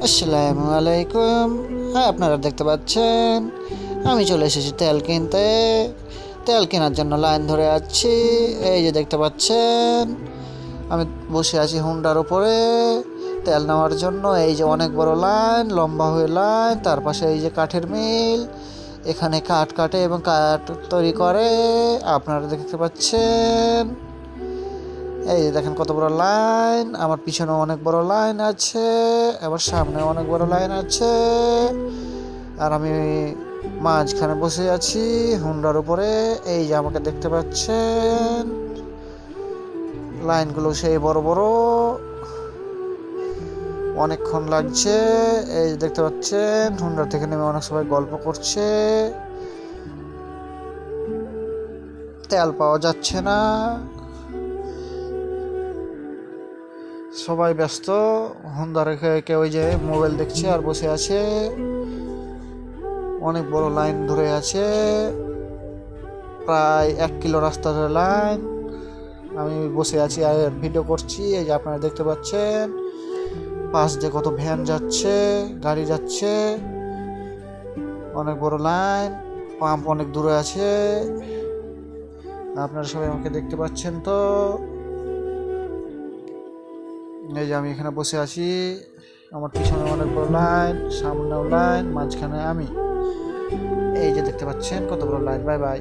আসসালামু আলাইকুম। হ্যাঁ, আপনারা দেখতে পাচ্ছেন আমি চলে এসেছি তেল কিনতে। তেল কেনার জন্য লাইন ধরে আছি। এই যে দেখতে পাচ্ছেন আমি বসে আছি হুন্ডার উপরে তেল নেওয়ার জন্য। এই যে অনেক বড় লাইন, লম্বা হয়ে লাইন, তার পাশে এই যে কাঠের মিল, এখানে কাঠ কাটে এবং কাঠ তৈরি করে। আপনারা দেখতে পাচ্ছেন, এই যে দেখেন কত বড় লাইন। আমার পিছনে অনেক বড় লাইন আছে, আবার সামনে অনেক বড় লাইন আছে, আর আমি মাঝখানে বসে আছি হুন্ডার উপরে। এই যে আমাকে দেখতে পাচ্ছেন, লাইনগুলো সেই বড় বড়, অনেকক্ষণ লাগছে। এই যে দেখতে পাচ্ছেন হুন্ডার থেকে নেমে অনেক সবাই গল্প করছে। তেল পাওয়া যাচ্ছে না, সবাই ব্যস্ত। হুন্ডা রেখে কেউ ওই যে মোবাইল দেখছে আর বসে আছে। অনেক বড় লাইন ধরে আছে, প্রায় 1 কিলো রাস্তা ধরে লাইন। আমি বসে আছি আর ভিডিও করছি। এই যে আপনারা দেখতে পাচ্ছেন পাশ দিয়ে কত ভ্যান যাচ্ছে, গাড়ি যাচ্ছে। অনেক বড় লাইন, পাম্প অনেক দূরে আছে। আপনারা সবাই আমাকে দেখতে পাচ্ছেন তো। এই যে আমি এখানে বসে আছি, আমার পিছনে অনেক বড় লাইন, সামনেও লাইন, মাঝখানে আমি। এই যে দেখতে পাচ্ছেন কত বড় লাইন। Bye bye.